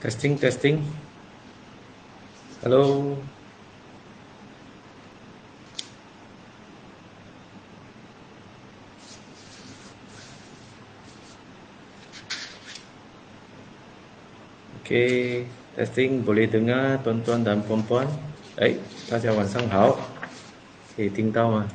Testing, testing. Halo. Okey, testing. Boleh dengar tuan-tuan dan puan-puan? 大家晚上好。可以听到吗？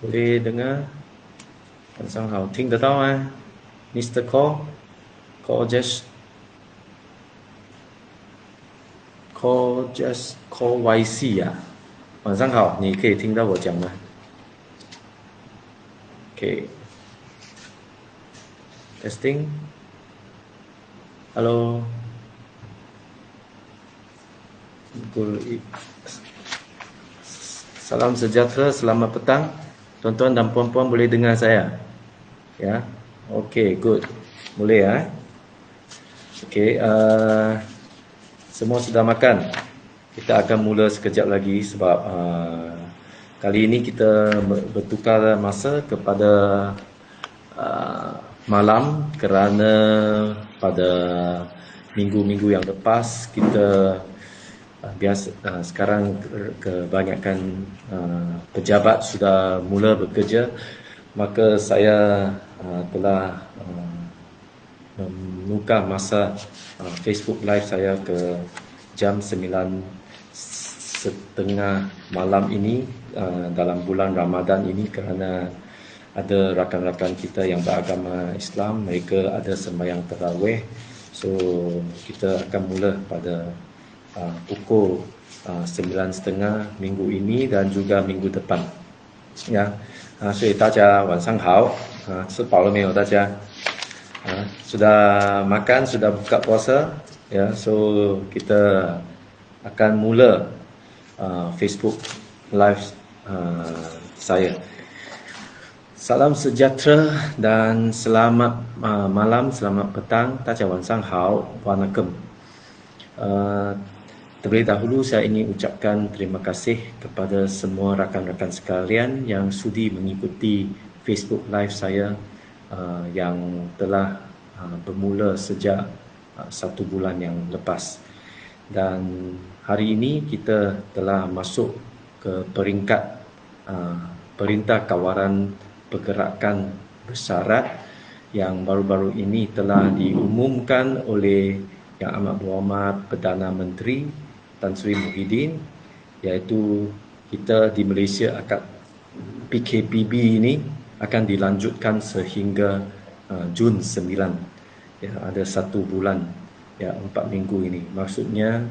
boleh dengar? 晚上好，听得到吗 ？Mr. Call just call YC 啊。晚上好，你可以听到我讲吗？OK， testing。Halo. Salam sejahtera, selamat petang. Tuan-tuan dan puan-puan boleh dengar saya? Ya. Okey, good. Boleh ya. Okey, semua sudah makan. Kita akan mula sekejap lagi sebab kali ini kita bertukar masa kepada malam kerana pada minggu-minggu yang lepas kita sekarang kebanyakan pejabat sudah mula bekerja, maka saya telah menukar masa Facebook Live saya ke jam 9:30 malam ini dalam bulan Ramadan ini kerana ada rakan-rakan kita yang beragama Islam, mereka ada sembahyang tarawih. So kita akan mula pada pukul 9:30 minggu ini dan juga minggu depan. Ya, 所以大家晚上好，吃饱了没有大家？sudah makan, sudah buka puasa? Ya, so kita akan mula Facebook Live saya. Salam sejahtera dan selamat malam, selamat petang. 大家晚上好，Waalaikum. Terlebih dahulu saya ingin ucapkan terima kasih kepada semua rakan-rakan sekalian yang sudi mengikuti Facebook Live saya yang telah bermula sejak 1 bulan yang lepas. Dan hari ini kita telah masuk ke peringkat Perintah Kawaran Pergerakan Bersyarat yang baru-baru ini telah diumumkan oleh Yang Amat Berhormat Perdana Menteri Tan Sri Muhyiddin, iaitu kita di Malaysia akan PKPB ini akan dilanjutkan sehingga Jun 9. Ya, ada 1 bulan, ya 4 minggu ini. Maksudnya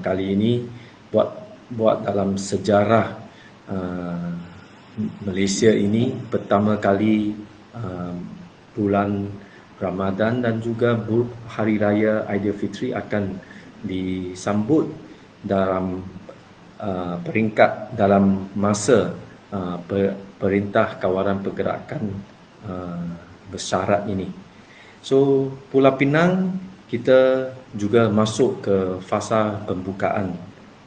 kali ini buat dalam sejarah Malaysia ini pertama kali bulan Ramadan dan juga Hari Raya Aidilfitri akan disambut dalam peringkat dalam masa Perintah Kawaran Pergerakan Bersyarat ini. So Pulau Pinang kita juga masuk ke fasa pembukaan,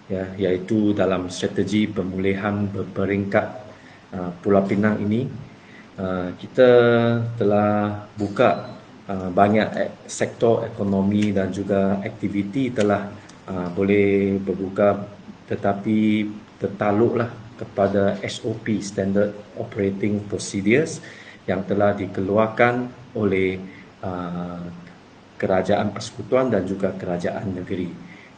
ya, iaitu dalam strategi pemulihan berperingkat Pulau Pinang ini kita telah buka banyak sektor ekonomi dan juga aktiviti telah boleh berbuka, tetapi tertaluklah kepada SOP, Standard Operating Procedures, yang telah dikeluarkan oleh Kerajaan Persekutuan dan juga Kerajaan Negeri.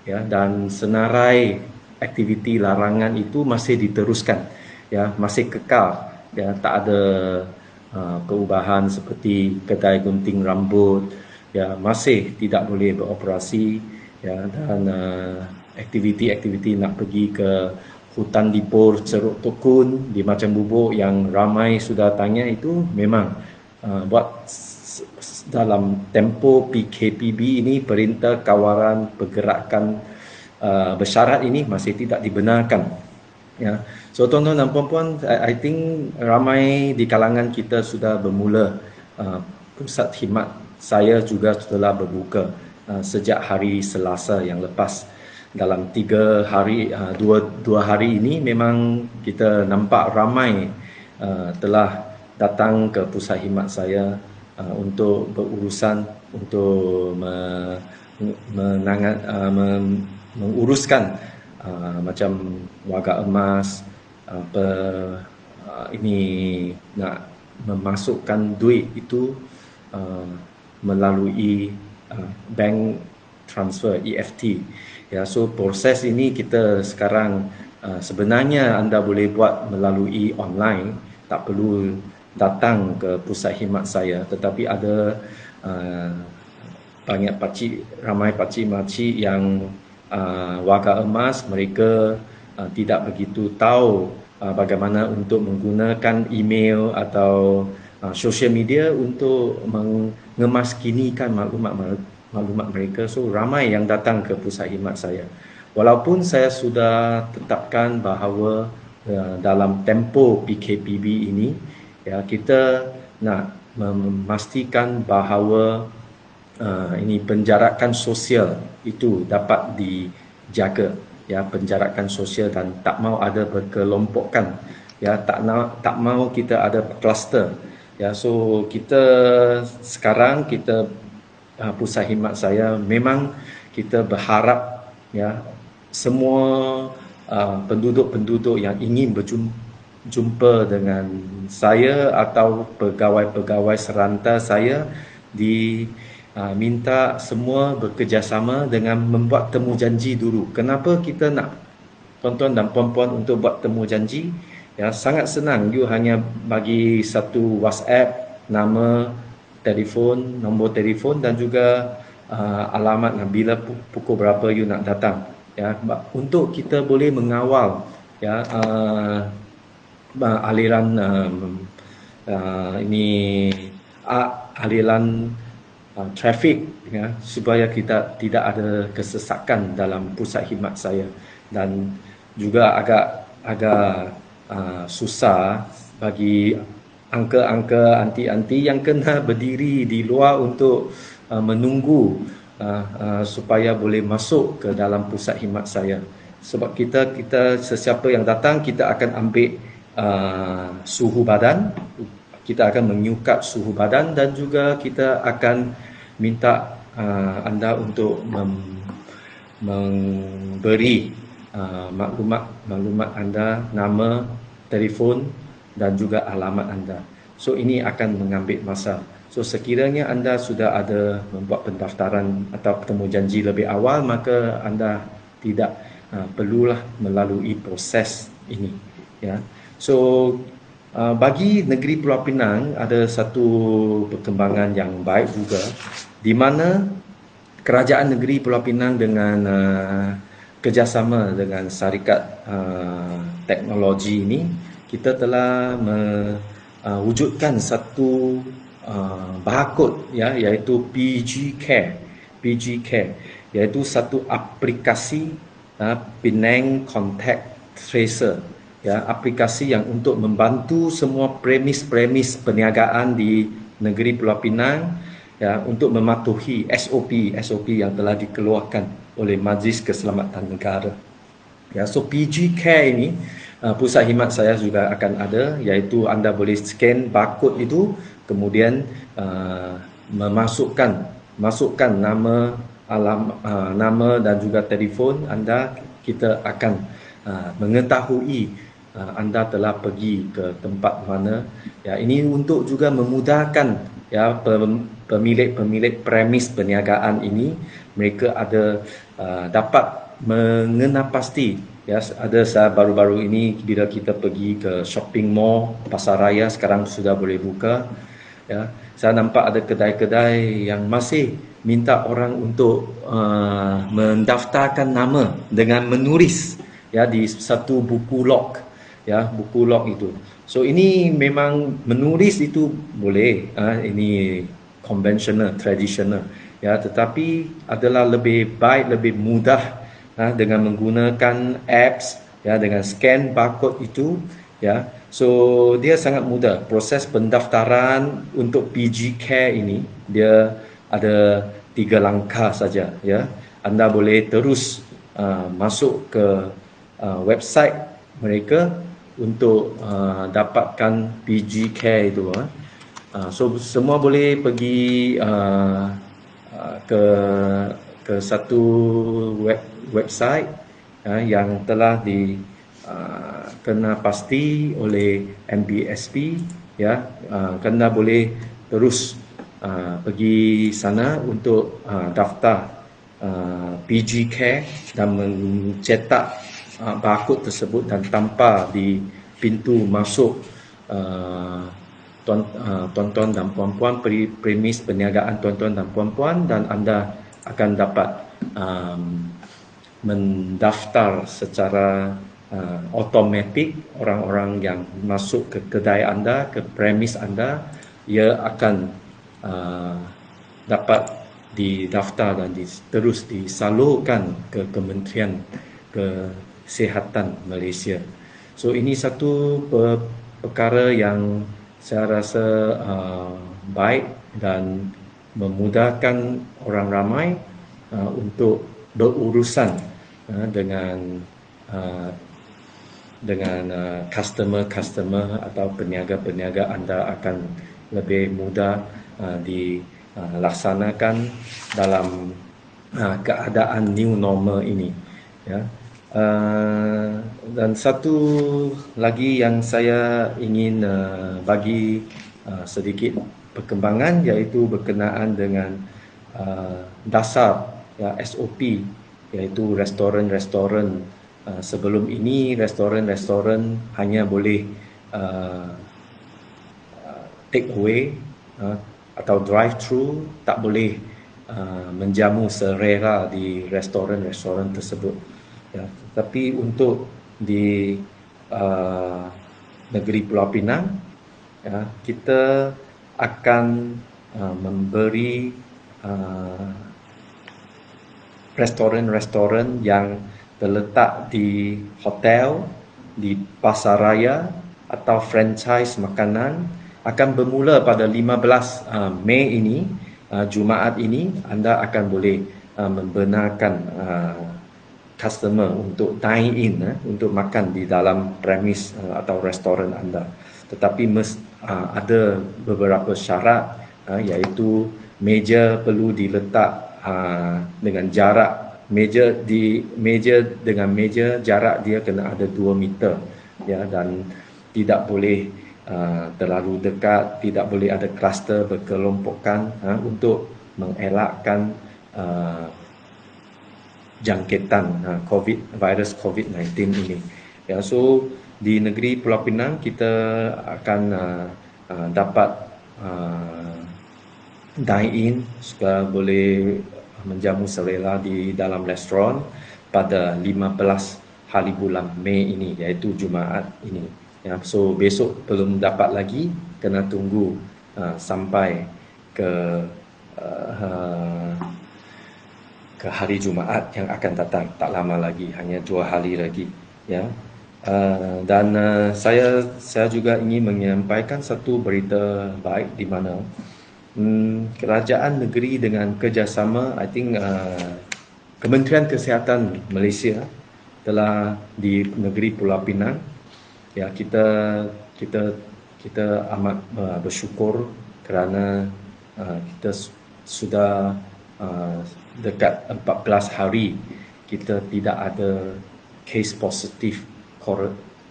Ya, dan senarai aktiviti larangan itu masih diteruskan, ya, masih kekal, ya, tak ada perubahan seperti kedai gunting rambut, ya, masih tidak boleh beroperasi, ya, dan aktiviti-aktiviti nak pergi ke hutan Dipur, Ceruk Tukun di Macam Bubuk yang ramai sudah tanya itu memang buat dalam tempoh PKPB ini, Perintah Kawaran Pergerakan Bersyarat ini masih tidak dibenarkan. Ya. So tuan-tuan dan puan-puan, I think ramai di kalangan kita sudah bermula. Pusat khidmat saya juga telah berbuka sejak hari Selasa yang lepas. dalam 3 hari, dua hari ini memang kita nampak ramai telah datang ke pusat khidmat saya untuk berurusan, untuk menguruskan macam warga emas, apa ini nak memasukkan duit itu melalui bank transfer EFT. Ya, so proses ini kita sekarang sebenarnya anda boleh buat melalui online, tak perlu datang ke pusat khidmat saya, tetapi ada banyak ramai pakcik-makcik yang warga emas, mereka tidak begitu tahu bagaimana untuk menggunakan email atau social media untuk mengemaskinikan maklumat mereka. So ramai yang datang ke pusat khidmat saya. Walaupun saya sudah tetapkan bahawa dalam tempoh PKPB ini, ya, kita nak memastikan bahawa ini penjarakan sosial itu dapat dijaga, ya, penjarakan sosial, dan tak mau ada berkelompokan, ya, tak mau kita ada kluster, ya. So kita sekarang pusat khidmat saya memang kita berharap, ya, semua penduduk-penduduk yang ingin berjumpa dengan saya atau pegawai-pegawai seranta saya minta semua bekerjasama dengan membuat temu janji dulu. Kenapa kita nak tuan-tuan dan puan-puan untuk buat temu janji? Ya, sangat senang. You hanya bagi satu WhatsApp, nama, telefon, nombor telefon dan juga alamat bila pukul berapa you nak datang. Ya, untuk kita boleh mengawal, ya, aliran aliran trafik, ya, supaya kita tidak ada kesesakan dalam pusat khidmat saya. Dan juga agak susah bagi angka-angka anti-anti yang kena berdiri di luar untuk menunggu supaya boleh masuk ke dalam pusat khidmat saya. Sebab kita sesiapa yang datang, kita akan ambil suhu badan, kita akan menyukat suhu badan, dan juga kita akan minta anda untuk memberi maklumat anda, nama, telefon dan juga alamat anda. So ini akan mengambil masa. So sekiranya anda sudah ada membuat pendaftaran atau bertemu janji lebih awal, maka anda tidak perlulah melalui proses ini, ya. So bagi negeri Pulau Pinang ada satu perkembangan yang baik juga, di mana kerajaan negeri Pulau Pinang dengan kerjasama dengan syarikat teknologi ini, kita telah mewujudkan satu barcode, ya, iaitu PG Care, iaitu satu aplikasi Penang Contact Tracer, ya, aplikasi yang untuk membantu semua premis perniagaan di negeri Pulau Pinang, ya, untuk mematuhi SOP yang telah dikeluarkan oleh Majlis Keselamatan Negara. Ya, so PG Care ini pusat khidmat saya juga akan ada, iaitu anda boleh scan barcode itu, kemudian masukkan nama, nama dan juga telefon anda. Kita akan mengetahui anda telah pergi ke tempat mana. Ya, ini untuk juga memudahkan, ya, pemilik premis perniagaan ini, mereka ada dapat mengenal pasti, ya. Ada baru-baru ini bila kita pergi ke shopping mall, pasar raya sekarang sudah boleh buka, ya. Saya nampak ada kedai-kedai yang masih minta orang untuk mendaftarkan nama dengan menulis, ya, di satu buku log, ya, buku log itu. So ini memang menulis itu boleh, ini konvensional, tradisional, ya, tetapi adalah lebih baik, lebih mudah dengan menggunakan apps, ya, dengan scan barcode itu, ya. So dia sangat mudah. Proses pendaftaran untuk PG Care ini dia ada 3 langkah saja, ya. Anda boleh terus masuk ke website mereka untuk dapatkan PG Care itu. So semua boleh pergi ke satu website yang telah kena pasti oleh MBSP, ya. Kena boleh terus pergi sana untuk daftar PG Care dan mencetak barcode tersebut dan tampal di pintu masuk tuan-tuan dan puan-puan, premis perniagaan tuan-tuan dan puan-puan, dan anda akan dapat mendaftar secara automatik. Orang-orang yang masuk ke kedai anda, ke premis anda, ia akan dapat didaftar dan terus disalurkan ke Kementerian Kesihatan Malaysia. So ini satu perkara yang saya rasa baik dan memudahkan orang ramai untuk berurusan dengan customer atau peniaga-peniaga anda akan lebih mudah dilaksanakan dalam keadaan new normal ini, ya. Dan satu lagi yang saya ingin bagi sedikit perkembangan, iaitu berkenaan dengan dasar, ya, SOP, iaitu restoran-restoran. Sebelum ini restoran-restoran hanya boleh take away atau drive thru, tak boleh menjamu selera di restoran-restoran tersebut, ya. Tapi untuk di negeri Pulau Pinang, ya, kita akan memberi restoran-restoran yang terletak di hotel, di pasaraya atau franchise makanan akan bermula pada 15 Mei ini, Jumaat ini. Anda akan boleh membenarkan customer untuk dine in, untuk makan di dalam premis atau restoran anda. Tetapi ada beberapa syarat, iaitu meja perlu diletak dengan jarak meja dengan meja, jarak dia kena ada 2 meter, ya, dan tidak boleh terlalu dekat, tidak boleh ada kluster berkelompokan untuk mengelakkan jangkitan virus COVID-19 ini. Ya, so di negeri Pulau Pinang kita akan dapat dine in, juga boleh menjamu selera di dalam restoran pada 15 hari bulan Mei ini, iaitu Jumaat ini. Ya, so besok belum dapat lagi, kena tunggu sampai ke hari Jumaat yang akan datang, tak lama lagi, hanya 2 hari lagi, ya. Dan saya juga ingin menyampaikan satu berita baik, di mana kerajaan negeri dengan kerjasama, I think Kementerian Kesihatan Malaysia telah di negeri Pulau Pinang, ya, kita amat bersyukur kerana kita sudah dekat 14 hari kita tidak ada kes positif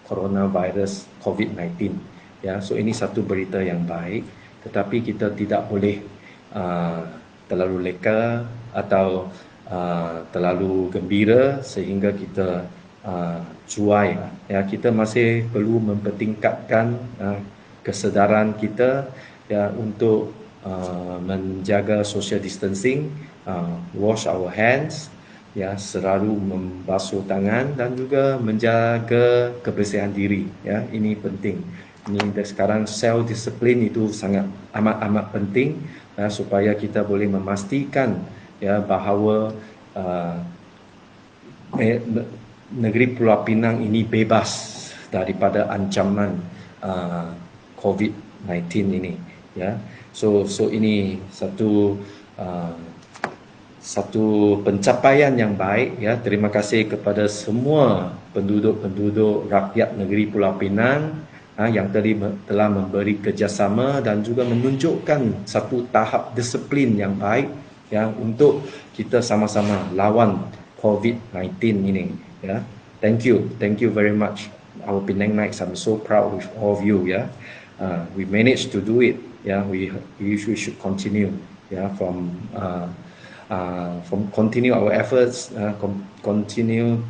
coronavirus COVID-19, ya. So ini satu berita yang baik, tetapi kita tidak boleh terlalu leka atau terlalu gembira sehingga kita cuai, ya. Kita masih perlu mempertingkatkan kesedaran kita, ya, untuk menjaga social distancing, wash our hands, ya, selalu membasuh tangan dan juga menjaga kebersihan diri, ya. Ini penting. Ini sekarang self discipline itu sangat amat penting, ya, supaya kita boleh memastikan, ya, bahawa negeri Pulau Pinang ini bebas daripada ancaman COVID-19 ini, ya. So ini satu satu pencapaian yang baik, ya. Terima kasih kepada semua penduduk-penduduk rakyat negeri Pulau Pinang yang telah memberi kerjasama dan juga menunjukkan satu tahap disiplin yang baik, ya, untuk kita sama-sama lawan COVID-19 ini, ya. Thank you very much, our Penang Knights. I'm so proud with all of you, ya. We managed to do it, ya. We should continue, ya, from continue our efforts, continue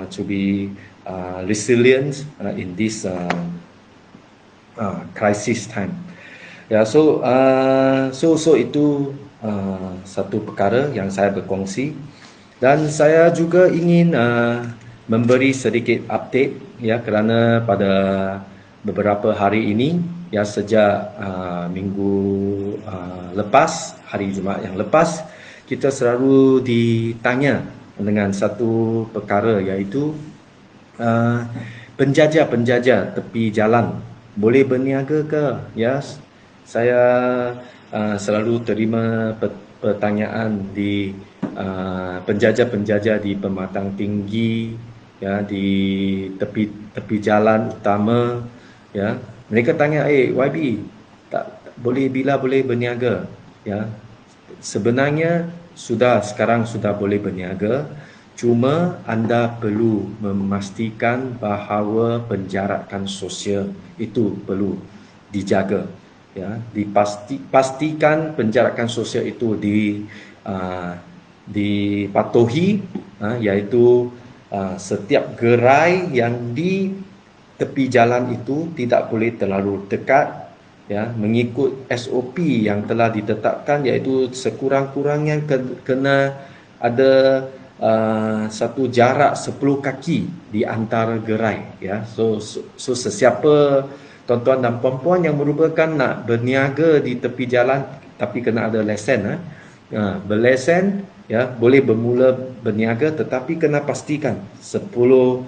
to be resilient in this crisis time. Ya, so itu satu perkara yang saya berkongsi, dan saya juga ingin memberi sedikit update, ya, kerana pada beberapa hari ini, ya, sejak minggu lepas, hari Jumaat yang lepas, kita selalu ditanya dengan satu perkara, iaitu penjajah-penjajah tepi jalan boleh berniaga ke? Ya, saya selalu terima pertanyaan di penjajah-penjajah di Pematang Tinggi, ya, di tepi jalan utama, ya. Mereka tanya, YB, bila boleh berniaga? Ya, sebenarnya sekarang sudah boleh berniaga, cuma anda perlu memastikan bahawa penjarakan sosial itu perlu dijaga, ya. Pastikan penjarakan sosial itu dipatuhi, iaitu setiap gerai yang di tepi jalan itu tidak boleh terlalu dekat, ya, mengikut SOP yang telah ditetapkan, iaitu sekurang-kurangnya kena ada satu jarak 10 kaki di antara gerai, ya. So sesiapa tuan-tuan dan puan-puan yang merupakan nak berniaga di tepi jalan tapi kena ada lesen, berlesen, ya, boleh bermula berniaga, tetapi kena pastikan 10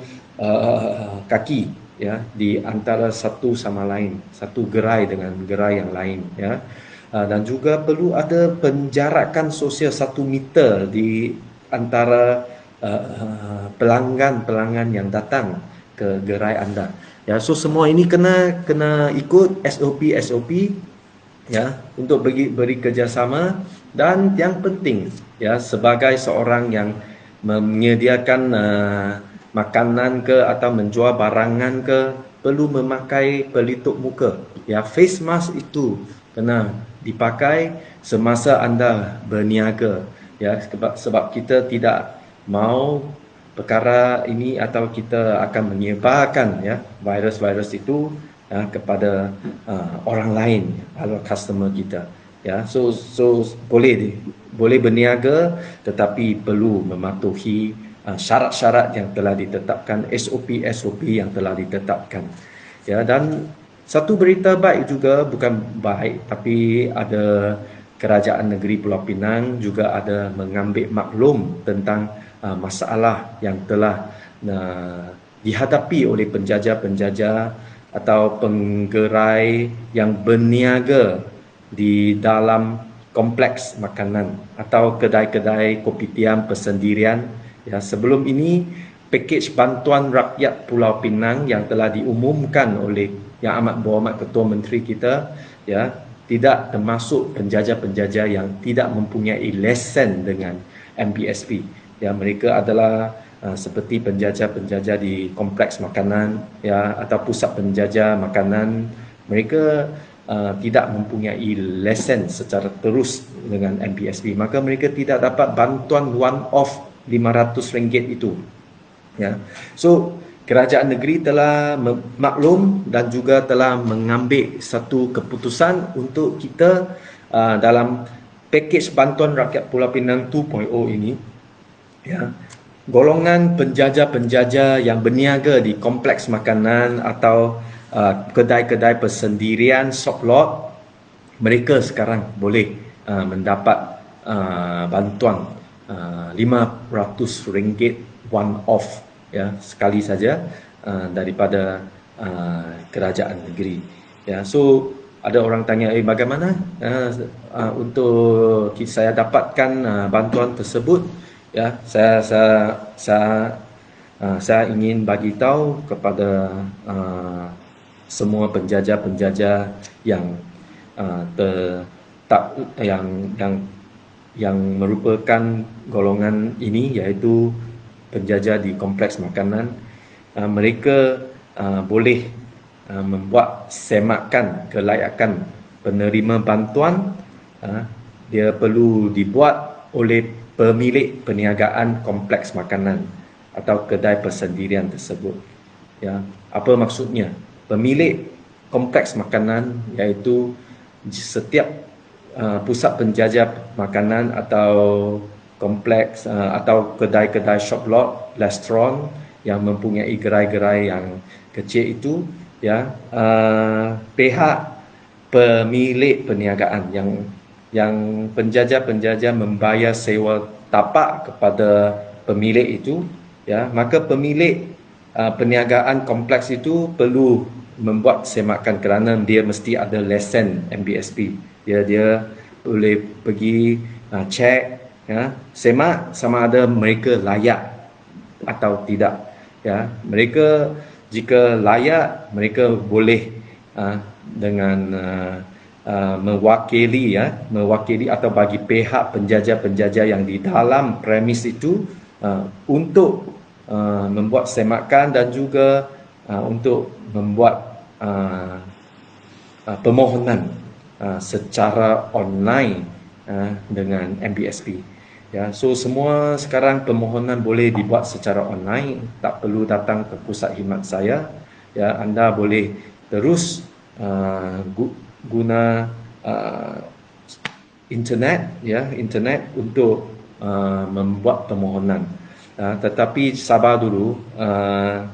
kaki, ya, di antara satu sama lain, satu gerai dengan gerai yang lain, ya. Dan juga perlu ada penjarakan sosial 1 meter di antara pelanggan yang datang ke gerai anda, ya. So semua ini kena ikut SOP, ya, untuk beri kerjasama. Dan yang penting, ya, sebagai seorang yang menyediakan makanan ke atau menjual barangan ke, perlu memakai pelitup muka, ya. Face mask itu kena dipakai semasa anda berniaga, ya, sebab kita tidak mau perkara ini atau kita akan menyebarkan, ya, virus itu, ya, kepada orang lain, atau customer kita, ya. So boleh berniaga, tetapi perlu mematuhi syarat-syarat yang telah ditetapkan, SOP yang telah ditetapkan, ya. Dan satu berita baik juga, bukan baik, tapi ada kerajaan negeri Pulau Pinang juga ada mengambil maklum tentang masalah yang telah dihadapi oleh penjajah-penjajah atau penggerai yang berniaga di dalam kompleks makanan atau kedai-kedai kopitiam persendirian, ya. Sebelum ini, pakej bantuan rakyat Pulau Pinang yang telah diumumkan oleh Yang Amat Berhormat Ketua Menteri kita, ya, tidak termasuk penjajah-penjajah yang tidak mempunyai lesen dengan MBSP, ya. Mereka adalah seperti penjajah-penjajah di kompleks makanan, ya, atau pusat penjajah makanan. Mereka tidak mempunyai lesen secara terus dengan MBSP, maka mereka tidak dapat bantuan one off RM500 itu, ya. So kerajaan negeri telah maklum dan juga telah mengambil satu keputusan untuk kita dalam pakej bantuan rakyat Pulau Pinang 2.0 ini, ya, golongan penjajah-penjajah yang berniaga di kompleks makanan atau kedai-kedai persendirian, shop lot, mereka sekarang boleh mendapat bantuan RM500 one off, ya, sekali saja daripada kerajaan negeri, ya. So ada orang tanya, bagaimana untuk saya dapatkan bantuan tersebut? Ya, saya ingin bagi tahu kepada semua penjajah-penjajah yang tak yang merupakan golongan ini, iaitu penjajah di kompleks makanan. Mereka boleh membuat semakan kelayakan penerima bantuan. Dia perlu dibuat oleh pemilik perniagaan kompleks makanan atau kedai persendirian tersebut. Ya, apa maksudnya? Pemilik kompleks makanan, iaitu setiap pusat penjajah makanan atau kompleks atau kedai-kedai shop lot, restoran yang mempunyai gerai-gerai yang kecil itu, ya, pihak pemilik perniagaan yang penjajah-penjajah membayar sewa tapak kepada pemilik itu, ya, maka pemilik perniagaan kompleks itu perlu membuat semakan kerana dia mesti ada lesen MBSP. Dia boleh pergi cek, ya, semak sama ada mereka layak atau tidak. Ya, mereka jika layak, mereka boleh dengan mewakili atau bagi pihak penjajah-penjajah yang di dalam premis itu untuk membuat semakan dan juga untuk membuat permohonan secara online dengan MBSP. Ya, so semua sekarang permohonan boleh dibuat secara online, tak perlu datang ke pusat khidmat saya. Ya, anda boleh terus guna internet untuk membuat permohonan. Tetapi sabar dulu,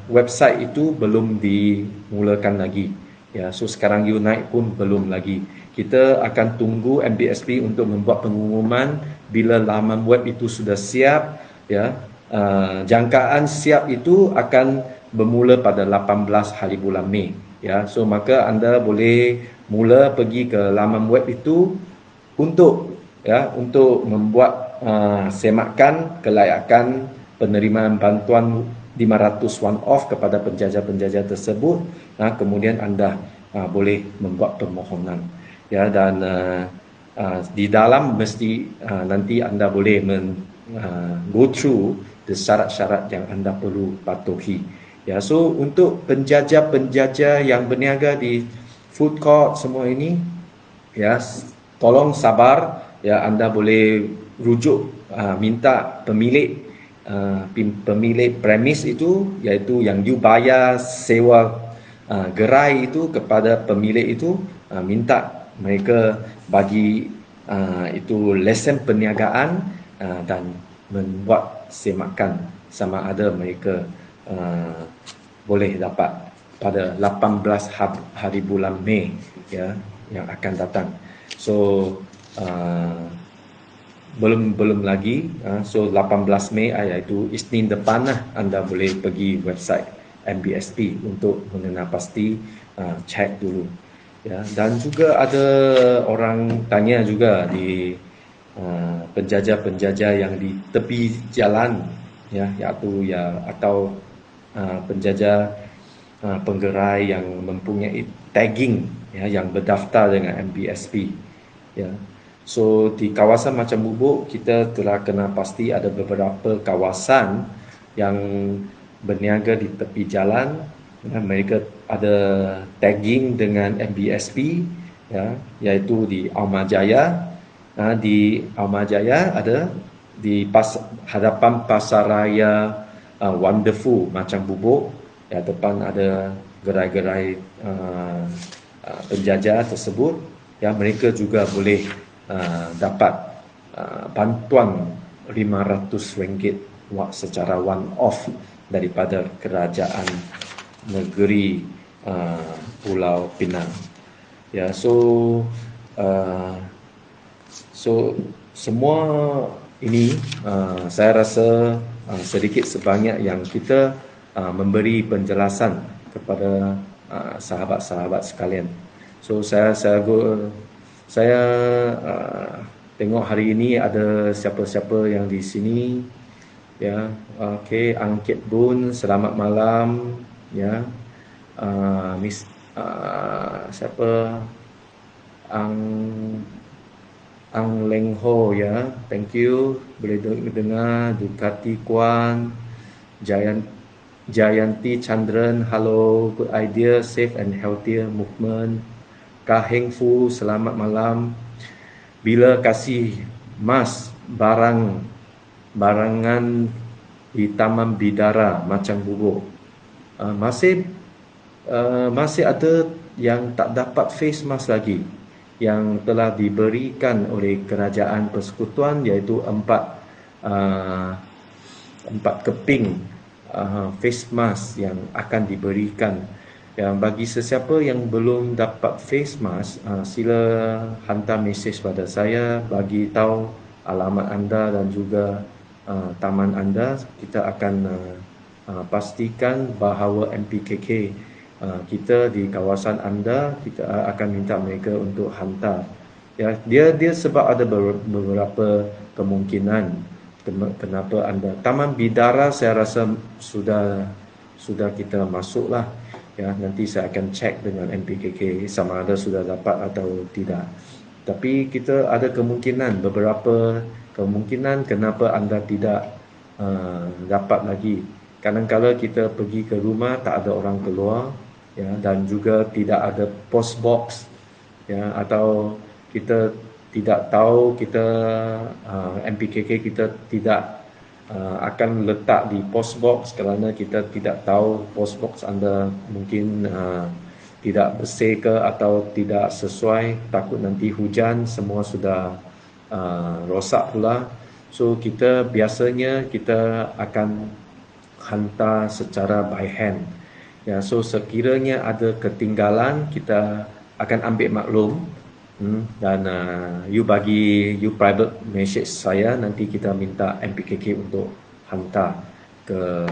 website itu belum dimulakan lagi. Ya, so sekarang Unite pun belum lagi. Kita akan tunggu MBSP untuk membuat pengumuman bila laman web itu sudah siap. Ya, jangkaan siap itu akan bermula pada 18 hari bulan Mei. Ya, so maka anda boleh mula pergi ke laman web itu untuk membuat semakan kelayakan penerimaan bantuan 500 one off kepada penjajah-penjajah tersebut. Kemudian anda boleh membuat permohonan. Ya, dan di dalam mesti nanti anda boleh go through the syarat-syarat yang anda perlu patuhi. Ya, so untuk penjajah-penjajah yang berniaga di food court semua ini, ya, tolong sabar. Ya, anda boleh rujuk minta pemilik premis itu, iaitu yang you bayar sewa gerai itu kepada pemilik itu, minta mereka bagi itu lesen perniagaan dan membuat semakan sama ada mereka boleh dapat pada 18 hari bulan Mei, ya, yang akan datang. So belum lagi, so 18 Mei iaitu Isnin depan anda boleh pergi website MBSP untuk mengenal pasti, cek dulu. Ya, dan juga ada orang tanya juga di penjajah-penjajah yang di tepi jalan, ya, atau penjajah penggerai yang mempunyai tagging, ya, yang berdaftar dengan MBSP. Ya, so di kawasan Macang Bubuk kita telah kenal pasti ada beberapa kawasan yang berniaga di tepi jalan. Ya, mereka ada tagging dengan MBSP, ya, iaitu di Aumajaya. Di Aumajaya ada di hadapan Pasaraya Wonderful Macang Bubuk. Ya, depan ada gerai-gerai penjajah tersebut. Ya, mereka juga boleh dapat bantuan RM500 secara one off daripada kerajaan negeri Pulau Pinang. Ya, so semua ini saya rasa sedikit sebanyak yang kita memberi penjelasan kepada sahabat-sahabat sekalian. So saya tengok hari ini ada siapa-siapa yang di sini, ya. Okey, Angkit Bun, selamat malam, ya. Miss siapa, Ang Leng Ho, ya, thank you. Boleh dengar. Ducati Kwan, Jayanti Chandran, hello, good idea, safe and healthier movement. Kah Heng Fu, selamat malam. Bila kasih mas barangan di Taman Bidara Macang Bubuk, masih ada yang tak dapat face mask lagi yang telah diberikan oleh Kerajaan Persekutuan, iaitu 4 keping face mask yang akan diberikan. Yang bagi sesiapa yang belum dapat face mask, sila hantar mesej pada saya, bagi tahu alamat anda dan juga taman anda. Kita akan pastikan bahawa MPKK kita di kawasan anda, kita akan minta mereka untuk hantar. Ya, dia sebab ada beberapa kemungkinan kenapa anda. Taman Bidara saya rasa sudah kita masuklah. Ya, nanti saya akan cek dengan MPKK sama ada sudah dapat atau tidak. Tapi kita ada beberapa kemungkinan kenapa anda tidak dapat lagi. Kadang-kadang kita pergi ke rumah tak ada orang keluar, ya, dan juga tidak ada post box, ya, atau kita tidak tahu MPKK kita tidak akan letak di post box kerana kita tidak tahu post box anda mungkin tidak bersih ke atau tidak sesuai, takut nanti hujan semua sudah rosak pula. So biasanya kita akan hantar secara by hand. Ya, so sekiranya ada ketinggalan, kita akan ambil maklum, dan you private message saya, nanti kita minta MPKK untuk hantar ke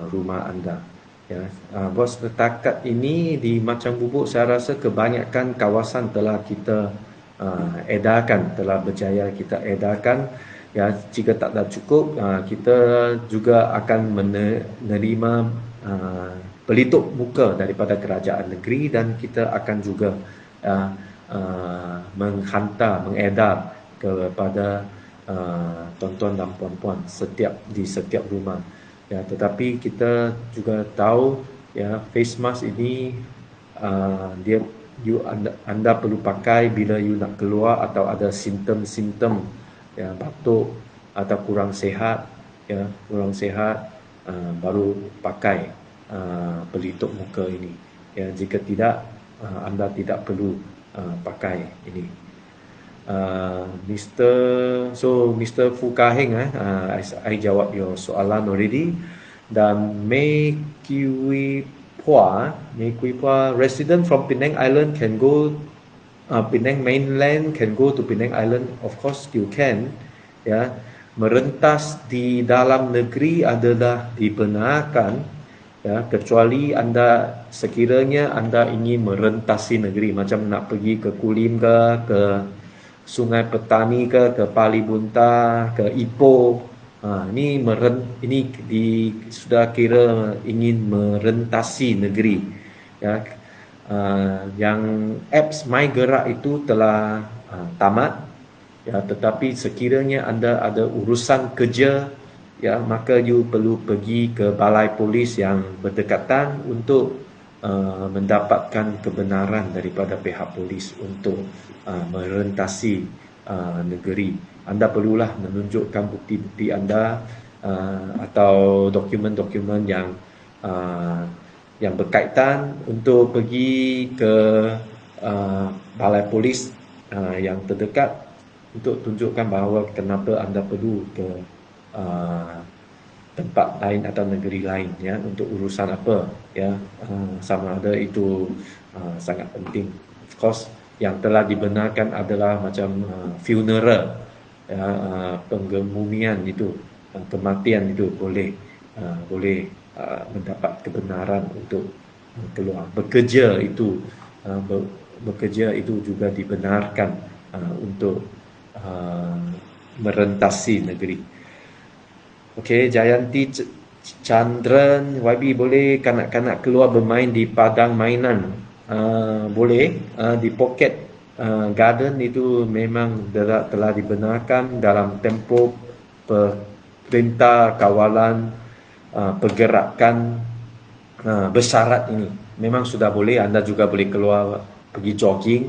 rumah anda. Ya, bos, setakat ini di Macang Bubuk saya rasa kebanyakan kawasan telah kita telah berjaya kita edarkan. Ya, jika tak dah cukup, kita juga akan menerima pelitup muka daripada kerajaan negeri, dan kita akan juga mengedar kepada tuan-tuan dan puan-puan di setiap rumah. Ya, tetapi kita juga tahu, ya, face mask ini anda perlu pakai bila you nak keluar atau ada simptom-simptom, ya, batuk atau kurang sihat, baru pakai pelitup muka ini. Ya, jika tidak, anda tidak perlu pakai ini. Mr. Fu Kaheng, I jawab your soalan already. Dan Mei Kui Pua, resident from Penang Island can go Penang mainland can go to Penang Island. Of course you can. Ya, merentas di dalam negeri adalah dibenarkan. Ya, kecuali sekiranya anda ingin merentasi negeri, macam nak pergi ke Kulim ke Sungai Petani ke Pali Bunta, ke Ipoh. Ini sudah kira ingin merentasi negeri. Ya, yang apps My Gerak itu telah tamat. Ya, tetapi sekiranya anda ada urusan kerja, ya, maka you perlu pergi ke balai polis yang berdekatan untuk mendapatkan kebenaran daripada pihak polis untuk merentasi negeri. Anda perlulah menunjukkan bukti-bukti anda atau dokumen-dokumen yang berkaitan untuk pergi ke balai polis yang terdekat untuk tunjukkan bahawa kenapa anda perlu ke tempat lain atau negeri lain, ya, untuk urusan apa, ya, sama ada itu sangat penting. Of course, yang telah dibenarkan adalah macam funeral, ya, penggemumian itu, kematian itu boleh mendapat kebenaran untuk keluar. Bekerja itu bekerja itu juga dibenarkan untuk merentasi negeri. Okey, Jayanti Chandran, YB boleh kanak-kanak keluar bermain di padang mainan? Boleh. Di Pocket Garden itu memang telah dibenarkan dalam tempoh perintah kawalan pergerakan bersyarat ini. Memang sudah boleh, anda juga boleh keluar pergi jogging,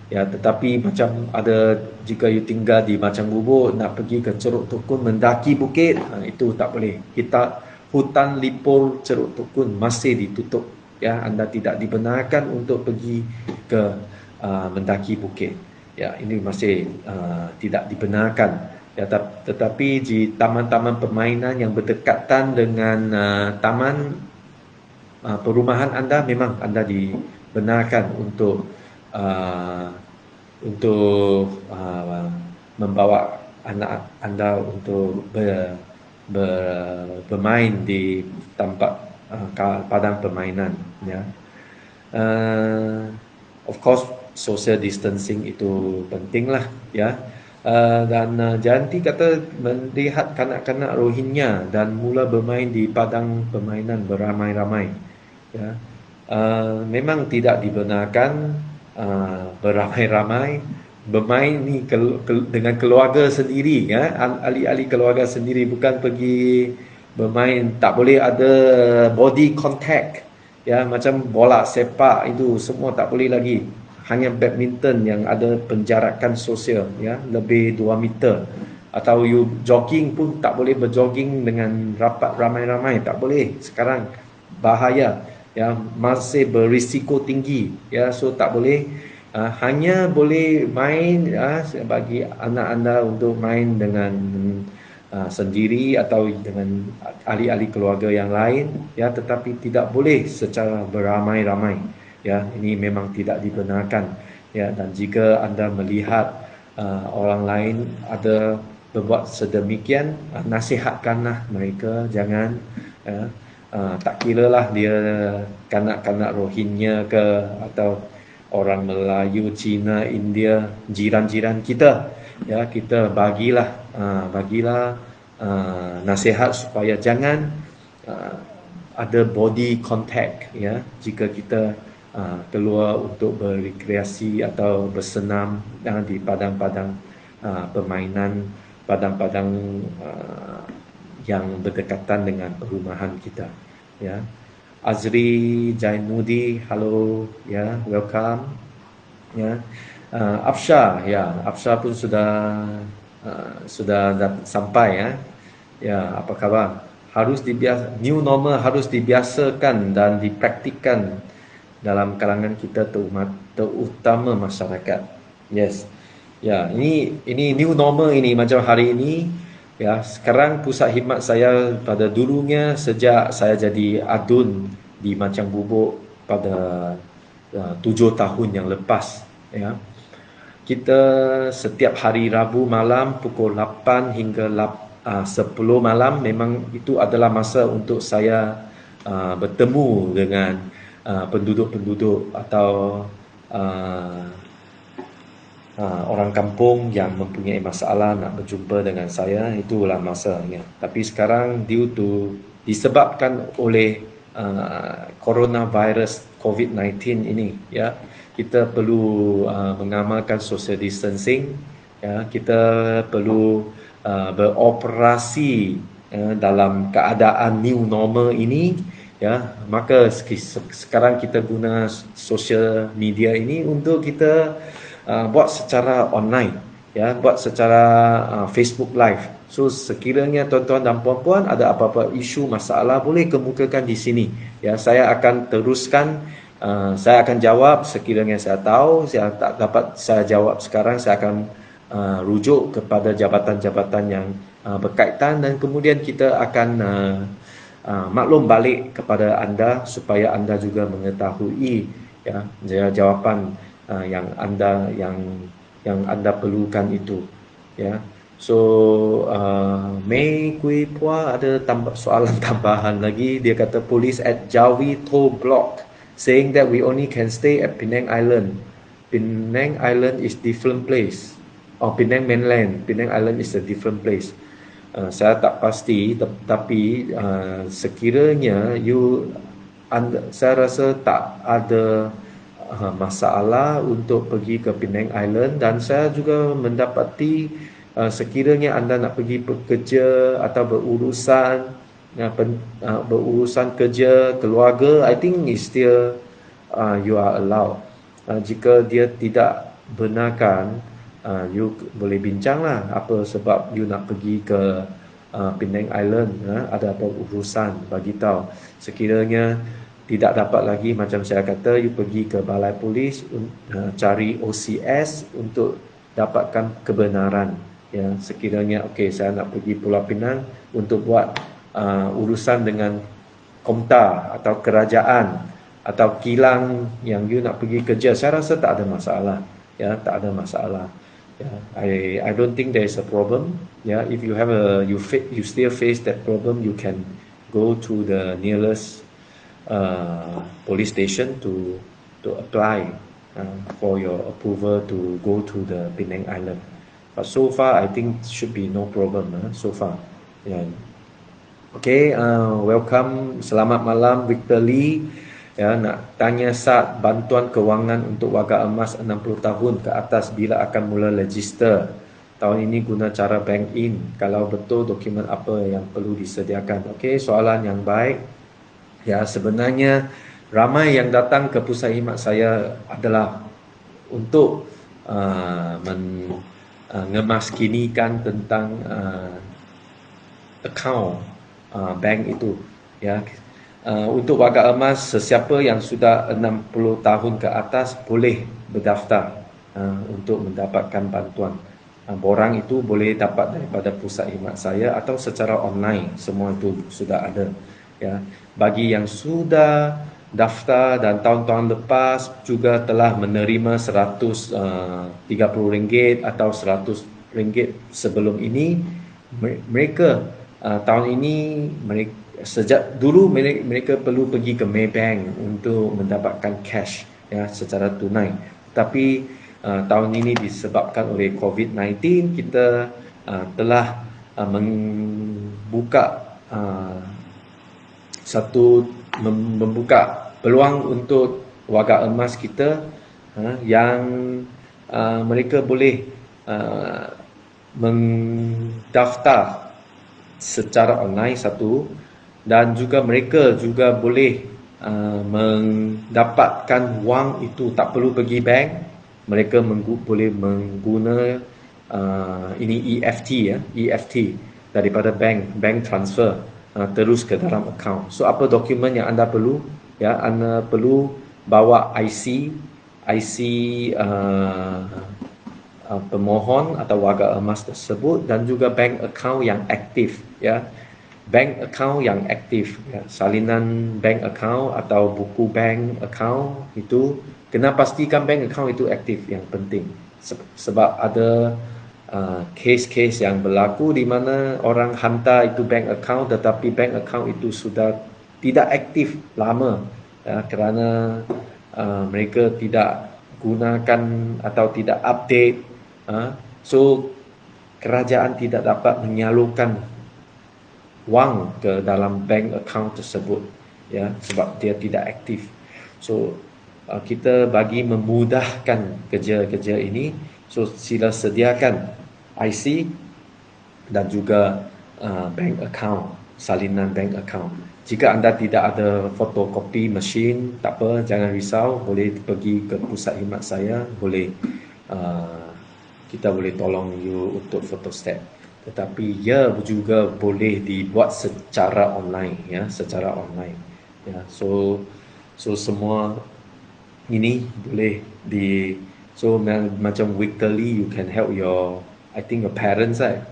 ya, tetapi macam ada, jika you tinggal di Macang Bubur nak pergi ke Ceruk Tukun mendaki bukit, itu tak boleh. Hutan Lipur Ceruk Tukun masih ditutup, ya, anda tidak dibenarkan untuk pergi ke mendaki bukit, ya, ini masih tidak dibenarkan, ya. Tetapi di taman-taman permainan yang berdekatan dengan taman perumahan anda, memang anda dibenarkan untuk membawa anak anda untuk bermain di tempat padang permainan, ya. Of course social distancing itu pentinglah, ya. Dan Janti kata melihat kanak-kanak Rohingya dan mula bermain di padang permainan beramai-ramai, ya. Memang tidak dibenarkan beramai-ramai bermain ni dengan keluarga sendiri, ya, ahli-ahli keluarga sendiri, bukan pergi bermain. Tak boleh ada body contact, ya, macam bola sepak itu semua tak boleh lagi. Hanya badminton yang ada penjarakan sosial, ya, lebih 2 meter. Atau you jogging pun tak boleh berjogging dengan rapat ramai-ramai, tak boleh sekarang, bahaya, ya, masih berisiko tinggi, ya, so tak boleh. Hanya boleh main, bagi anak anda untuk main dengan sendiri atau dengan ahli-ahli keluarga yang lain, ya, tetapi tidak boleh secara beramai-ramai, ya, ini memang tidak dibenarkan, ya. Dan jika anda melihat orang lain ada berbuat sedemikian, nasihatkanlah mereka, jangan, ya. Tak kira lah dia kanak-kanak Rohingya ke atau orang Melayu, Cina, India, jiran-jiran kita, ya, kita bagilah nasihat supaya jangan ada body contact, ya, jika kita keluar untuk berrekreasi atau bersenam di padang-padang permainan, padang-padang yang berdekatan dengan perumahan kita, ya. Azri Jainudi, hello, ya, welcome, ya. Afsha, ya, Afsha pun sudah sampai, ya. Ya, apa khabar? New normal harus dibiasakan dan dipraktikkan dalam kalangan kita, terutama masyarakat. Yes. Ya, ini new normal ini macam hari ini. Ya, sekarang pusat khidmat saya pada dulunya sejak saya jadi adun di Macang Bubur pada 7 tahun yang lepas, ya. Kita setiap hari Rabu malam pukul 8 hingga 10 malam memang itu adalah masa untuk saya bertemu dengan penduduk-penduduk atau orang kampung yang mempunyai masalah nak berjumpa dengan saya, itulah masanya. Tapi sekarang disebabkan oleh coronavirus COVID-19 ini, ya, kita perlu mengamalkan social distancing, ya, kita perlu beroperasi dalam keadaan new normal ini, ya. Maka sekarang kita guna social media ini untuk kita buat secara online, ya, buat secara Facebook Live. So sekiranya tuan-tuan dan puan-puan ada apa-apa isu masalah, boleh kemukakan di sini, ya. Saya akan teruskan, saya akan jawab sekiranya saya tahu. Saya tak dapat saya jawab sekarang, saya akan rujuk kepada jabatan-jabatan yang berkaitan, dan kemudian kita akan maklum balik kepada anda supaya anda juga mengetahui, ya, jawapan yang anda perlukan itu, ya. So Mei Kui Pua ada soalan tambahan lagi. Dia kata police at Jawi told block saying that we only can stay at Penang Island. Penang Island is different place. Penang Mainland, Penang Island is a different place. Saya tak pasti, tapi sekiranya saya rasa tak ada masalah untuk pergi ke Penang Island, dan saya juga mendapati sekiranya anda nak pergi bekerja atau berurusan kerja keluarga, I think is still you are allowed. Jika dia tidak benarkan, you boleh bincang lah apa sebab you nak pergi ke Penang Island, ada apa urusan, bagi tahu. Sekiranya tidak dapat lagi, macam saya kata, you pergi ke balai polis, cari OCS untuk dapatkan kebenaran. Ya, sekiranya okey, saya nak pergi Pulau Pinang untuk buat urusan dengan Komta atau kerajaan atau kilang yang you nak pergi kerja, saya rasa tak ada masalah. Ya, tak ada masalah. Yeah, I don't think there is a problem. Yeah, if you have you still face that problem, you can go to the nearest police station to apply for your approval to go to the Penang Island. But so far, I think should be no problem. So far, yeah. Okay, welcome. Selamat malam, Victor Lee. Ya, nak tanya Sat, bantuan kewangan untuk warga emas 60 tahun ke atas bila akan mula register tahun ini guna cara bank in? Kalau betul, dokumen apa yang perlu disediakan? Okey, soalan yang baik. Ya, sebenarnya ramai yang datang ke pusat khidmat saya adalah untuk mengemaskinikan tentang akaun bank itu. Ya, untuk warga emas, sesiapa yang sudah 60 tahun ke atas boleh berdaftar untuk mendapatkan bantuan. Borang itu boleh dapat daripada pusat khidmat saya atau secara online, semua itu sudah ada. Ya, bagi yang sudah daftar dan tahun-tahun lepas juga telah menerima RM130 atau RM100 sebelum ini, mereka tahun ini sejak dulu mereka perlu pergi ke Maybank untuk mendapatkan cash, ya, secara tunai. Tapi tahun ini disebabkan oleh COVID-19, kita telah membuka peluang untuk warga emas kita yang mereka boleh mendaftar secara online satu, dan juga mereka juga boleh mendapatkan wang itu tak perlu pergi bank. Mereka boleh mengguna ini EFT, ya, EFT daripada bank transfer terus ke dalam akaun. So apa dokumen yang anda perlu? Ya, anda perlu bawa IC pemohon atau warga emas tersebut, dan juga bank account yang aktif, ya. Bank account yang aktif, ya. Salinan bank account atau buku bank account itu kena pastikan bank account itu aktif, yang penting. Sebab ada kes-kes yang berlaku di mana orang hantar itu bank account, tetapi bank account itu sudah tidak aktif lama, ya, kerana mereka tidak gunakan atau tidak update. So kerajaan tidak dapat menyalurkan wang ke dalam bank account tersebut, ya, sebab dia tidak aktif. So kita bagi memudahkan kerja-kerja ini, so sila sediakan IC dan juga bank account, salinan bank account. Jika anda tidak ada fotokopi mesin, tak apa, jangan risau, boleh pergi ke pusat khidmat saya, boleh kita boleh tolong you untuk photostat. Tetapi ia juga boleh dibuat secara online, ya, secara online. Ya, so semua ini boleh macam weekly you can help your, I think, your parents, right,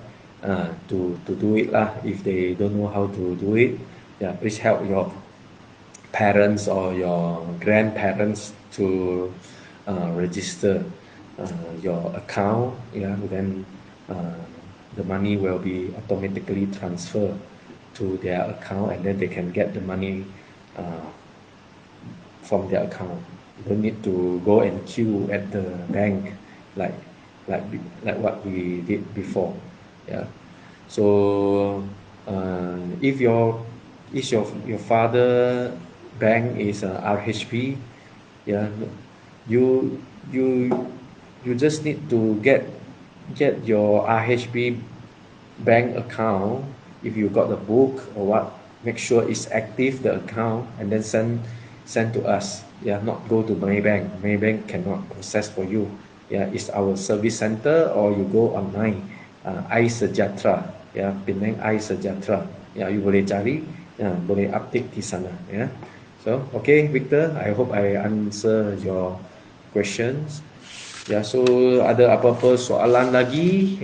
to do it lah. If they don't know how to do it, yeah, please help your parents or your grandparents to register your account. Yeah, then the money will be automatically transferred to their account, and then they can get the money from their account. don't need to go and queue at the bank like like what we did before. Yeah. So if your father bank is RHB, yeah, you just need to get your RHB bank account. If you got the book or what, make sure it's active, the account, and then send to us. Yeah, not go to Maybank. Maybank cannot process for you. Yeah, it's our service center, or you go online, iSejahtera. Ya, Penang iSejahtera. Ya, you boleh cari, ya, boleh update di sana. Ya. So, okay, Victor, I hope I answer your questions. Ya, so ada apa-apa soalan lagi?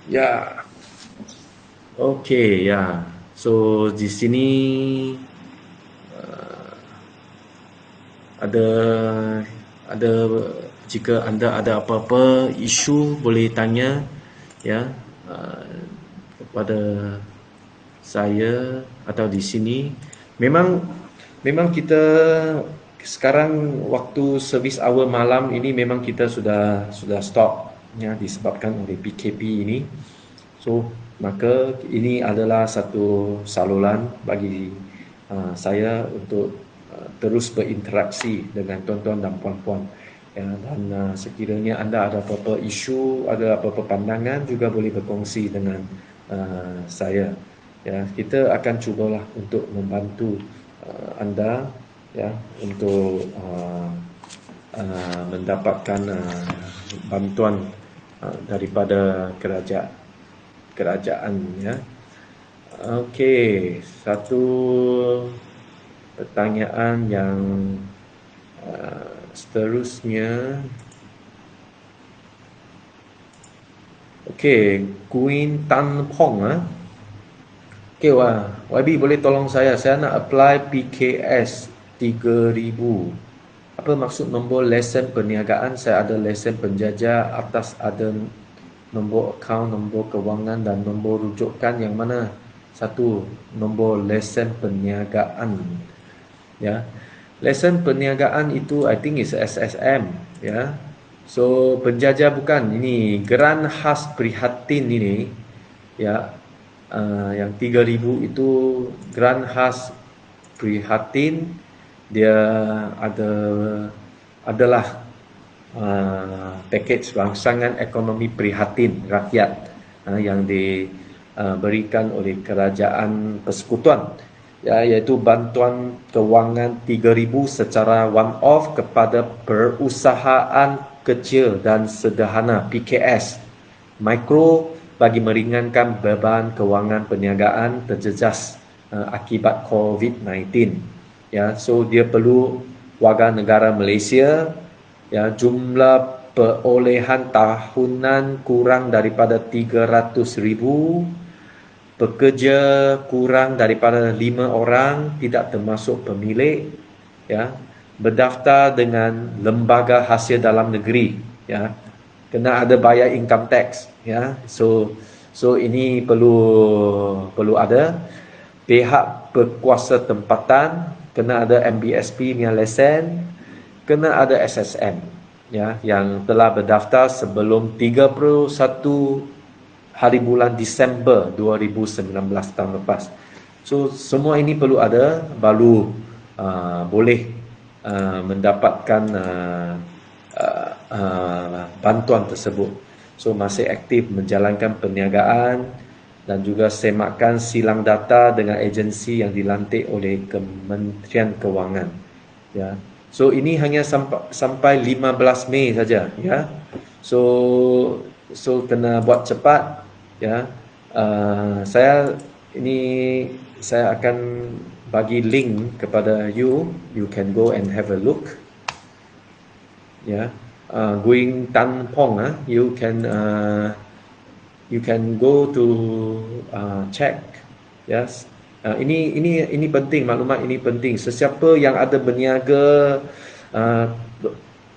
Ya, okay, ya. So di sini ada jika anda ada apa-apa isu boleh tanya, ya, kepada saya atau di sini. Memang kita sekarang waktu servis hour malam ini memang kita sudah stop, ya, disebabkan oleh PKP ini. So maka ini adalah satu saluran bagi saya untuk terus berinteraksi dengan tuan-tuan dan puan-puan. Ya, dan sekiranya anda ada apa-apa isu, ada apa-apa pandangan, juga boleh berkongsi dengan saya. Ya, kita akan cubalah untuk membantu anda, ya, untuk mendapatkan bantuan daripada kerajaan, ya. Okey, satu pertanyaan yang seterusnya. Okey, Queen Tan Pong. Okey, YB boleh tolong saya nak apply PKS 3000. Apa maksud nombor lesen perniagaan? Saya ada lesen penjajah, atas ada nombor akaun, nombor kewangan dan nombor rujukan. Yang mana satu nombor lesen perniagaan? Ya. Lesen perniagaan itu I think is SSM, ya. So penjajah bukan, ini geran khas prihatin ini, ya. Yang 3000 itu geran khas prihatin, dia adalah pakej rangsangan ekonomi prihatin rakyat yang diberikan oleh kerajaan persekutuan, ya, iaitu bantuan kewangan 3000 secara one off kepada perusahaan kecil dan sederhana, PKS mikro, bagi meringankan beban kewangan perniagaan terjejas akibat COVID-19. Ya, so dia perlu warga negara Malaysia, ya, jumlah perolehan tahunan kurang daripada 300,000, pekerja kurang daripada 5 orang, tidak termasuk pemilik, ya, berdaftar dengan lembaga hasil dalam negeri, ya, kena ada bayar income tax, ya. So ini perlu ada pihak berkuasa tempatan, kena ada MBSP punya lesen, kena ada SSM, ya, yang telah berdaftar sebelum 31 hari bulan Disember 2019 tahun lepas. So semua ini perlu ada, baru boleh mendapatkan bantuan tersebut. So masih aktif menjalankan perniagaan dan juga semakan silang data dengan agensi yang dilantik oleh Kementerian Kewangan, ya. So ini hanya sampai 15 Mei saja, ya. So kena buat cepat, ya. Saya akan bagi link kepada you can go and have a look, ya. Going Tan Pong, you can go to check, yes. Ini penting, maklumat ini penting. Sesiapa yang ada berniaga,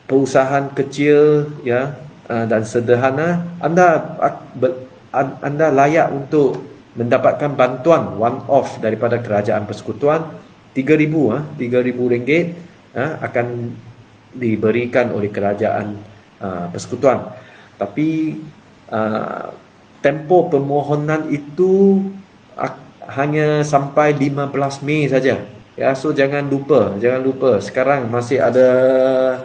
perusahaan kecil, ya, dan sederhana, anda layak untuk mendapatkan bantuan one off daripada kerajaan persekutuan, RM3,000 akan diberikan oleh kerajaan persekutuan. Tapi tempoh permohonan itu hanya sampai 15 Mei saja. Ya, so jangan lupa. Sekarang masih ada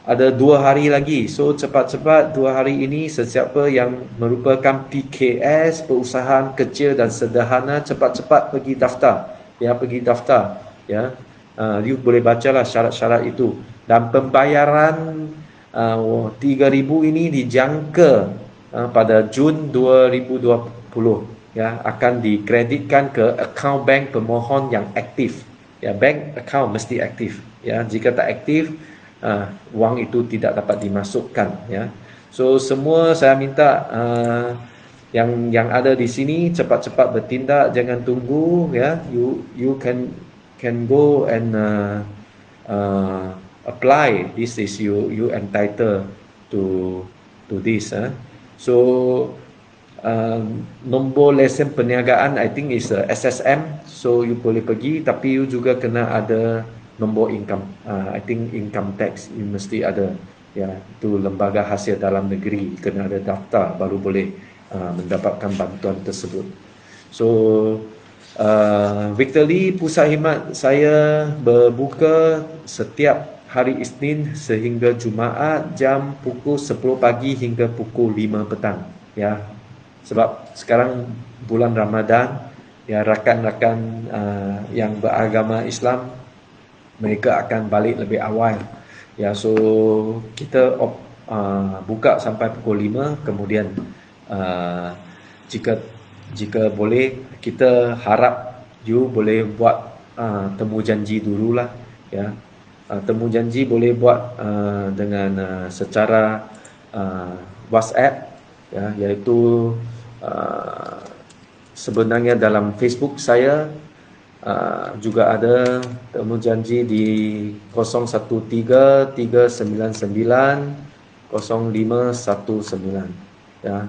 2 hari lagi. So cepat-cepat 2 hari ini sesiapa yang merupakan PKS, perusahaan kecil dan sederhana, cepat-cepat pergi daftar. Ya, pergi daftar. Ya, you boleh bacalah syarat-syarat itu. Dan pembayaran 3,000 ini dijangka pada Jun 2020. Ya, akan dikreditkan ke akaun bank pemohon yang aktif. Ya, bank account mesti aktif. Ya, jika tak aktif, wang itu tidak dapat dimasukkan. Ya, so semua saya minta yang ada di sini cepat-cepat bertindak, jangan tunggu. Ya, you can go and apply. This is you entitled to this. So nombor lesen perniagaan I think is SSM, so you boleh pergi, tapi you juga kena ada nombor income. I think income tax you mesti ada. Ya, itu lembaga hasil dalam negeri, kena ada daftar baru boleh mendapatkan bantuan tersebut. So Victor Lee Pusat Khidmat saya berbuka setiap hari Isnin sehingga Jumaat jam pukul 10 pagi hingga pukul 5 petang. Ya, sebab sekarang bulan Ramadan, ya, rakan-rakan yang beragama Islam mereka akan balik lebih awal. Ya, so kita buka sampai pukul 5, kemudian jika boleh kita harap you boleh buat temu janji dululah. Ya, temu janji boleh buat dengan secara WhatsApp, ya, iaitu sebenarnya dalam Facebook saya juga ada temu janji di 013-399-0519 ya。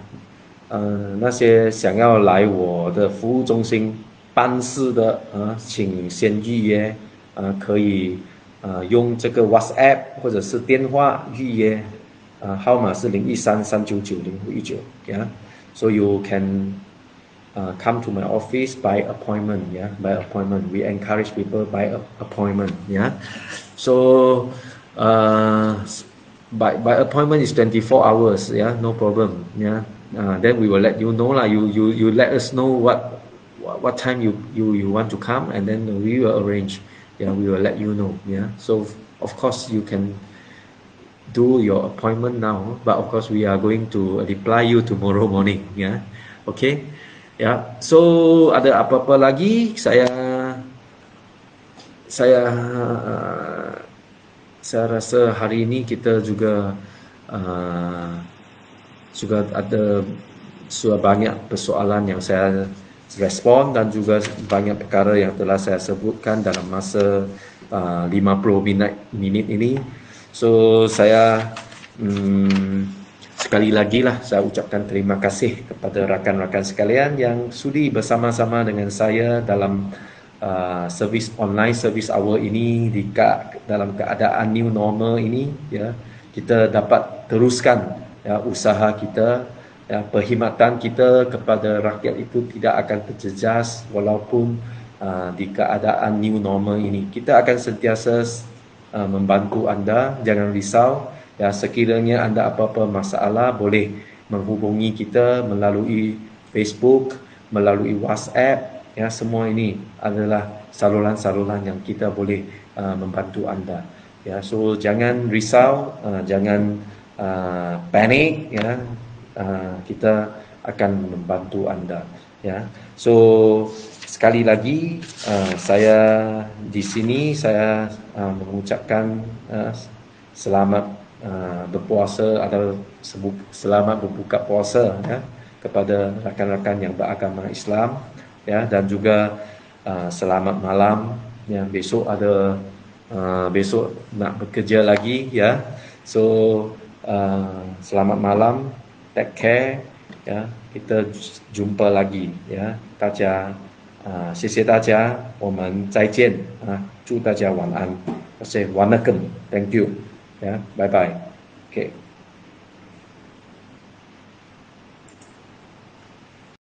那些想要来我的服务中心办事的请先预约，可以用这个 WhatsApp 或者是电话预约，号码是0133990519 呀。So you can come to my office by appointment, yeah, by appointment. We encourage people by appointment, yeah. So by appointment is 24 hours, yeah, no problem, yeah. Then we will let you know lah. You let us know what time you want to come, and then we will arrange. Yeah, we will let you know. Yeah. So of course you can do your appointment now, but of course we are going to reply you tomorrow morning. Yeah. Okay. Ya, so ada apa-apa lagi saya rasa hari ini kita juga sudah banyak persoalan yang saya respon dan juga banyak perkara yang telah saya sebutkan dalam masa 50 minit ini. So saya sekali lagi lah saya ucapkan terima kasih kepada rakan-rakan sekalian yang sudi bersama-sama dengan saya dalam servis online, servis hour ini dalam keadaan new normal ini. Ya, kita dapat teruskan ya, usaha kita, ya, perkhidmatan kita kepada rakyat itu tidak akan terjejas walaupun di keadaan new normal ini. Kita akan sentiasa membantu anda, jangan risau. Ya, sekiranya anda apa-apa masalah boleh menghubungi kita melalui Facebook, melalui WhatsApp. Ya, semua ini adalah saluran-saluran yang kita boleh membantu anda. Ya, so jangan risau, jangan panik. Ya, kita akan membantu anda. Ya, so sekali lagi saya di sini saya mengucapkan selamat berpuasa atau selamat berbuka puasa ya kepada rakan-rakan yang beragama Islam ya, dan juga selamat malam ya. Besok nak bekerja lagi ya. So selamat malam, take care ya. Kita jumpa lagi ya. 大家谢谢大家，我们再见祝大家晚安，谢谢，Wanakkam，Thank you，拜拜，OK。